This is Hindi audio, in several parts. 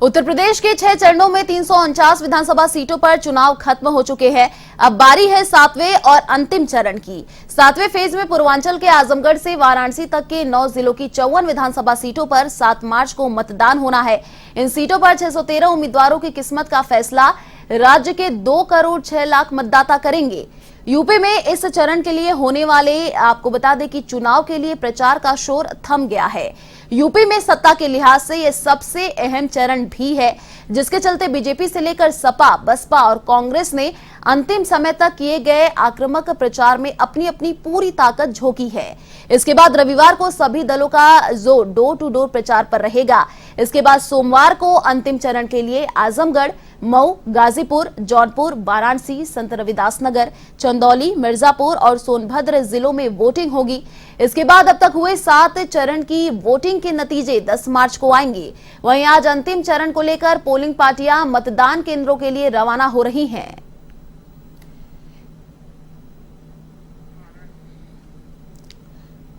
उत्तर प्रदेश के 6 चरणों में 349 विधानसभा सीटों पर चुनाव खत्म हो चुके हैं। अब बारी है 7वें और अंतिम चरण की। 7वें फेज में पूर्वांचल के आजमगढ़ से वाराणसी तक के 9 जिलों की 54 विधानसभा सीटों पर 7 मार्च को मतदान होना है। इन सीटों पर 613 उम्मीदवारों की किस्मत का फैसला राज्य के 2 करोड़ 6 लाख मतदाता करेंगे। यूपी में इस चरण के लिए होने वाले, आपको बता दें कि चुनाव के लिए प्रचार का शोर थम गया है। यूपी में सत्ता के लिहाज से यह सबसे अहम चरण भी है, जिसके चलते बीजेपी से लेकर सपा, बसपा और कांग्रेस ने अंतिम समय तक किए गए आक्रामक प्रचार में अपनी अपनी पूरी ताकत झोंकी है। इसके बाद रविवार को सभी दलों का जोर डोर टू डोर प्रचार पर रहेगा। इसके बाद सोमवार को अंतिम चरण के लिए आजमगढ़, मऊ, गाजीपुर, जौनपुर, वाराणसी, संत रविदास नगर, चंदौली, मिर्जापुर और सोनभद्र जिलों में वोटिंग होगी। इसके बाद अब तक हुए 7 चरण की वोटिंग के नतीजे 10 मार्च को आएंगे। वहीं आज अंतिम चरण को लेकर पोलिंग पार्टियां मतदान केंद्रों के लिए रवाना हो रही हैं।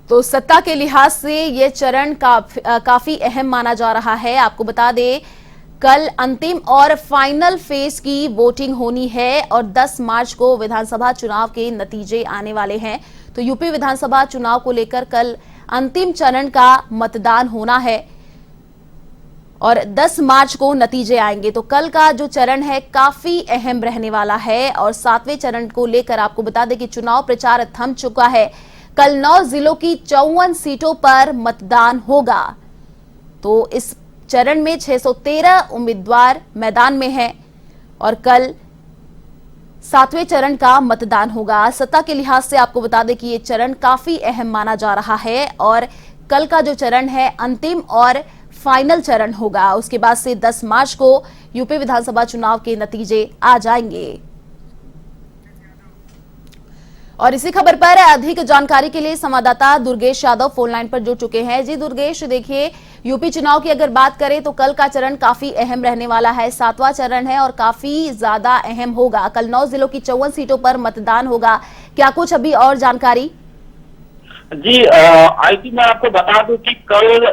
तो सत्ता के लिहाज से यह चरण काफी अहम माना जा रहा है। आपको बता दें, कल अंतिम और फाइनल फेज की वोटिंग होनी है और 10 मार्च को विधानसभा चुनाव के नतीजे आने वाले हैं। तो यूपी विधानसभा चुनाव को लेकर कल अंतिम चरण का मतदान होना है और 10 मार्च को नतीजे आएंगे। तो कल का जो चरण है काफी अहम रहने वाला है। और 7वें चरण को लेकर आपको बता दें कि चुनाव प्रचार थम चुका है। कल 9 जिलों की 54 सीटों पर मतदान होगा। तो इस चरण में 613 उम्मीदवार मैदान में हैं और कल 7वें चरण का मतदान होगा। सत्ता के लिहाज से आपको बता दें कि ये चरण काफी अहम माना जा रहा है और कल का जो चरण है अंतिम और फाइनल चरण होगा। उसके बाद से 10 मार्च को यूपी विधानसभा चुनाव के नतीजे आ जाएंगे। और इसी खबर पर अधिक जानकारी के लिए संवाददाता दुर्गेश यादव फोन लाइन पर जुड़ चुके हैं। जी दुर्गेश, देखिए यूपी चुनाव की अगर बात करें तो कल का चरण काफी अहम रहने वाला है। 7वां चरण है और काफी ज्यादा अहम होगा। कल 9 जिलों की 54 सीटों पर मतदान होगा। क्या कुछ अभी और जानकारी? जी आईटी मैं आपको बता दूं कि कल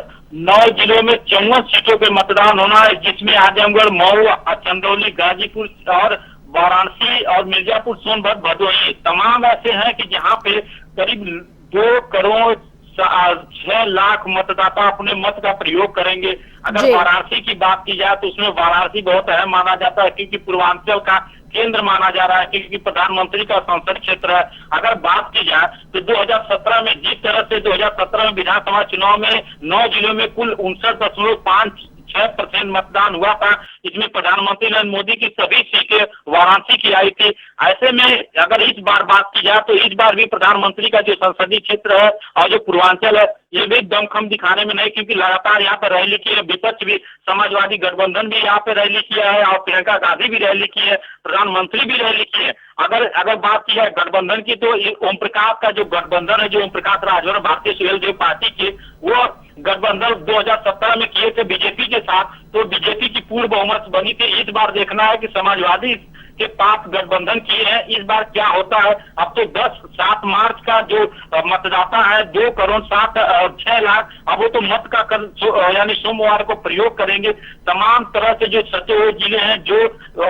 9 जिलों में 54 सीटों पे मतदान होना है, जिसमें आजमगढ़, मऊ, चंदौली, गाजीपुर और वाराणसी और मिर्जापुर, सोनभद्र, भदोही तमाम ऐसे हैं कि जहां पे करीब 2 करोड़ 6 लाख मतदाता अपने मत का प्रयोग करेंगे। अगर वाराणसी की बात की जाए तो उसमें वाराणसी बहुत अहम माना जाता है, क्योंकि पूर्वांचल का केंद्र माना जा रहा है, क्योंकि प्रधानमंत्री का संसदीय क्षेत्र है। अगर बात की जाए तो 2017 में जिस तरह से 2017 में विधानसभा चुनाव में 9 जिलों में कुल 59.56% मतदान हुआ था, इसमें प्रधानमंत्री नरेंद्र मोदी की सभी सीटें वाराणसी की आई थी। ऐसे में अगर इस बार बात की जाए तो इस बार भी प्रधानमंत्री का जो संसदीय क्षेत्र है और जो पूर्वांचल है, ये भी दमखम दिखाने में नहीं, क्योंकि लगातार यहाँ पर रैली की है। विपक्ष भी, समाजवादी गठबंधन भी यहाँ पे रैली किया है और प्रियंका गांधी भी रैली की है, प्रधानमंत्री भी रैली की है। अगर बात की है गठबंधन की तो ओम प्रकाश का जो गठबंधन है, जो ओम प्रकाश राजभर भारतीय सुहेलदेव पार्टी के, वो गठबंधन 2017 में किए थे बीजेपी के साथ, तो बीजेपी की पूर्ण बहुमत बनी थी। इस बार देखना है कि समाजवादी के पास गठबंधन किए हैं, इस बार क्या होता है। अब तो 7 मार्च का जो मतदाता है 2 करोड़ 6 लाख, अब वो तो मत का कल यानी सोमवार को प्रयोग करेंगे। तमाम तरह से जो सटे हुए जिले हैं, जो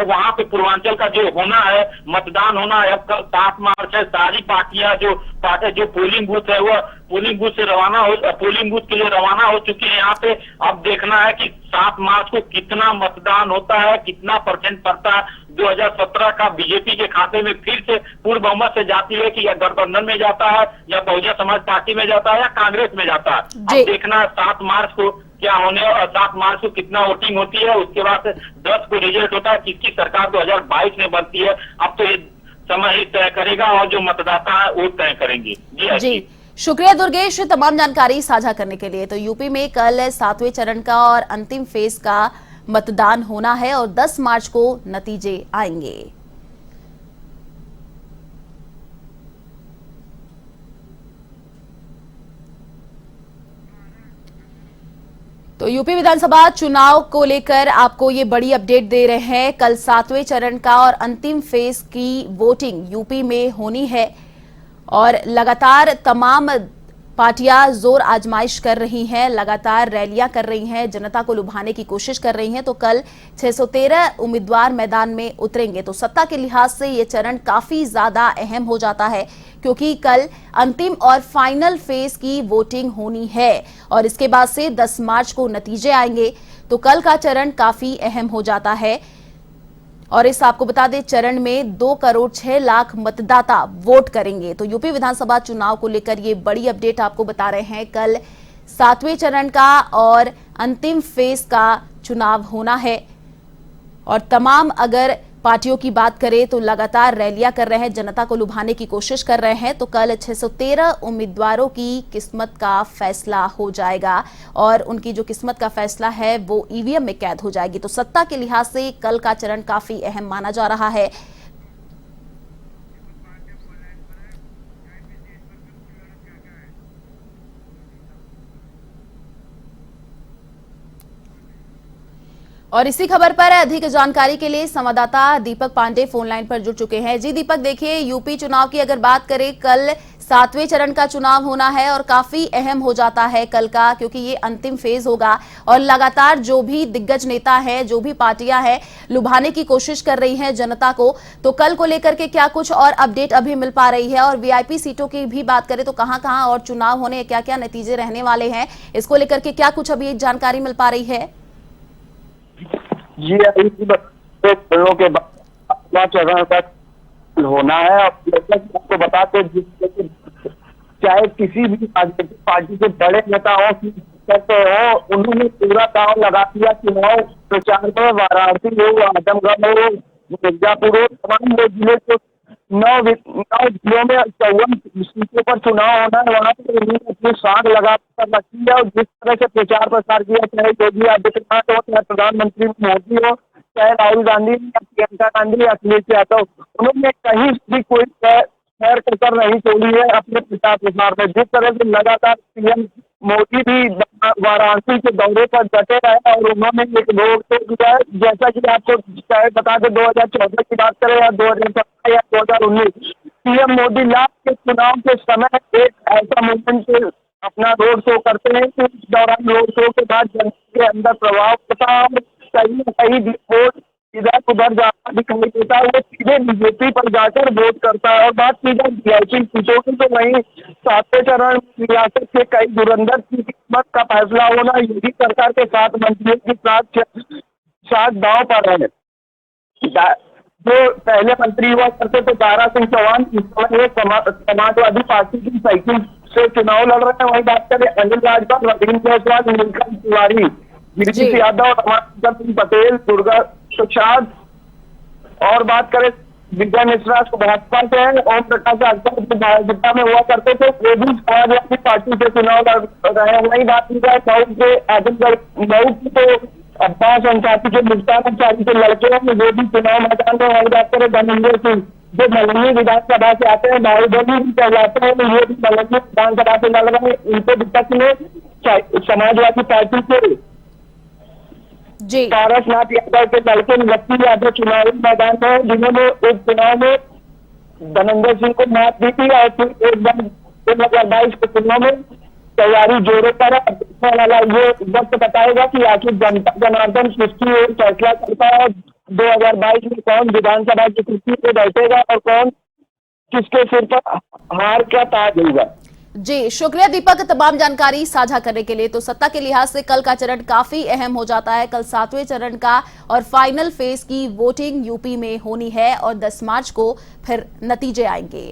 वहां पे पूर्वांचल का जो होना है, मतदान होना है, अब कल 7 मार्च है। सारी पार्टियां जो पोलिंग बूथ है वो पोलिंग बूथ के लिए रवाना हो चुकी है यहाँ पे। अब देखना है कि 7 मार्च को कितना मतदान होता है, कितना परसेंट पड़ता है 2017 का बीजेपी के खाते में, फिर से पूर्ण बहुमत से जाती है कि या गठबंधन में जाता है या बहुजन समाज पार्टी में जाता है या कांग्रेस में जाता है। अब देखना है 7 मार्च को क्या होने और 7 मार्च को कितना वोटिंग होती है। उसके बाद 10 को रिजल्ट होता है, किसकी सरकार 2022 में बनती है। अब तो ये समय ही तय करेगा और जो मतदाता है वो तय करेंगे। जी शुक्रिया दुर्गेश तमाम जानकारी साझा करने के लिए। तो यूपी में कल 7वें चरण का और अंतिम फेज का मतदान होना है और 10 मार्च को नतीजे आएंगे। तो यूपी विधानसभा चुनाव को लेकर आपको ये बड़ी अपडेट दे रहे हैं। कल 7वें चरण का और अंतिम फेज की वोटिंग यूपी में होनी है और लगातार तमाम पार्टियां जोर आजमाइश कर रही हैं, लगातार रैलियां कर रही हैं, जनता को लुभाने की कोशिश कर रही हैं। तो कल 613 उम्मीदवार मैदान में उतरेंगे। तो सत्ता के लिहाज से ये चरण काफी ज्यादा अहम हो जाता है, क्योंकि कल अंतिम और फाइनल फेज की वोटिंग होनी है और इसके बाद से 10 मार्च को नतीजे आएंगे। तो कल का चरण काफी अहम हो जाता है। और इस आपको बता दें, चरण में 2 करोड़ 6 लाख मतदाता वोट करेंगे। तो यूपी विधानसभा चुनाव को लेकर ये बड़ी अपडेट आपको बता रहे हैं। कल 7वें चरण का और अंतिम फेज का चुनाव होना है और तमाम अगर पार्टियों की बात करें तो लगातार रैलियां कर रहे हैं, जनता को लुभाने की कोशिश कर रहे हैं। तो कल 613 उम्मीदवारों की किस्मत का फैसला हो जाएगा और उनकी जो किस्मत का फैसला है वो ईवीएम में कैद हो जाएगी। तो सत्ता के लिहाज से कल का चरण काफी अहम माना जा रहा है। और इसी खबर पर अधिक जानकारी के लिए संवाददाता दीपक पांडे फोन लाइन पर जुड़ चुके हैं। जी दीपक, देखिए यूपी चुनाव की अगर बात करें, कल 7वें चरण का चुनाव होना है और काफी अहम हो जाता है कल का, क्योंकि ये अंतिम फेज होगा और लगातार जो भी दिग्गज नेता हैं, जो भी पार्टियां हैं, लुभाने की कोशिश कर रही हैं जनता को। तो कल को लेकर के क्या कुछ और अपडेट अभी मिल पा रही है? और वीआईपी सीटों की भी बात करें तो कहां-कहां और चुनाव होने, क्या क्या नतीजे रहने वाले हैं, इसको लेकर के क्या कुछ अभी जानकारी मिल पा रही है? जी, अभी चरणों के बाद चरण तक होना है। और जैसा कि आपको बताते, चाहे किसी भी पार्टी के बड़े नेता हो हो, उन्होंने पूरा दांव लगा दिया चुनाव प्रचार में। वाराणसी हो, आजमगढ़ हो, मिर्जापुर हो, तमाम जिले के 9 जिलों में 54 सीटों पर चुनाव होना है। वहाँ पर उन्होंने अपनी साख लगा कर रखी है और जिस तरह से प्रचार प्रसार किया, चाहे योगी आदित्यनाथ हो, चाहे प्रधानमंत्री मोदी हो, चाहे राहुल गांधी या प्रियंका गांधी या अखिलेश यादव, उन्होंने कहीं भी कोई खैर कसर नहीं छोड़ी है अपने प्रचार प्रसार में। जिस तरह से लगातार पीएम मोदी भी वाराणसी के दौरे पर डटे रहे और उन्होंने एक रोड शो किया है। जैसा कि आपको चाहे बता दें, 2014 की बात करें या 2017 या 2019, पीएम मोदी लास्ट के चुनाव के समय एक ऐसा मूवमेंट अपना रोड शो करते हैं कि इस दौरान रोड शो के बाद जनता के अंदर प्रभाव पड़ता है और कहीं न कहीं वोट इधर उधर जाता दिखाई देता है। वो सीधे बीजेपी पर जाकर वोट करता है। और बात की जाए वीआईपी सीटों की, तो वहीं 7वें चरण रियासत के कई धुरंधर की किस्मत का फैसला होना योगी सरकार के 7 मंत्रियों के साथ दांव पर है। जो पहले मंत्री हुआ करते थे दारा सिंह चौहान, इस समय समाजवादी पार्टी की साइकिल से चुनाव लड़ रहे हैं। वहीं बात करें अनिल राजभर, रविंद्र जायसवाल, नीलकंठ तिवारी, गिरिश यादव, रमाशंकर सिंह पटेल, दुर्गा प्रसाद, और बात करें विजय मिश्रा भाजपा से है, ओम प्रकाश अग्रवाल जो भाजपा में हुआ करते थे, वो भी समाजवादी पार्टी से चुनाव लड़ रहे हैं। वहीं बात की जाए मऊ के आजमगढ़, मऊ की तो अब्बास अंसारी के मुल्तान अंसारी के लड़के हैं, वो भी चुनाव मैदान में। वहीं बात करें धर्मेंद्र सिंह जो मलंगी विधानसभा से आते हैं, बाहुबली भी कहलाते हैं, ये भी मलंगी विधानसभा से लड़ रहे हैं। इनके विपक्ष में समाजवादी पार्टी के पारसनाथ यादव के लड़के लक्ष्मी यादव चुनावी मैदान में, जिन्होंने एक चुनाव में धर्मेंद्र सिंह को मात दी थी और फिर एक बार 2022 के चुनाव में तैयारी जोरों पर है। देखने वाला ये वक्त बताएगा कि आखिर जनता जनार्दन किसकी ओर फैसला करता है। 2022 में कौन विधानसभा की कुर्सी पे बैठेगा और कौन किसके सिर पर हार का ताज होगा। जी, शुक्रिया दीपक तमाम जानकारी साझा करने के लिए। तो सत्ता के लिहाज से कल का चरण काफी अहम हो जाता है। कल 7वें चरण का और फाइनल फेज की वोटिंग यूपी में होनी है और 10 मार्च को फिर नतीजे आएंगे।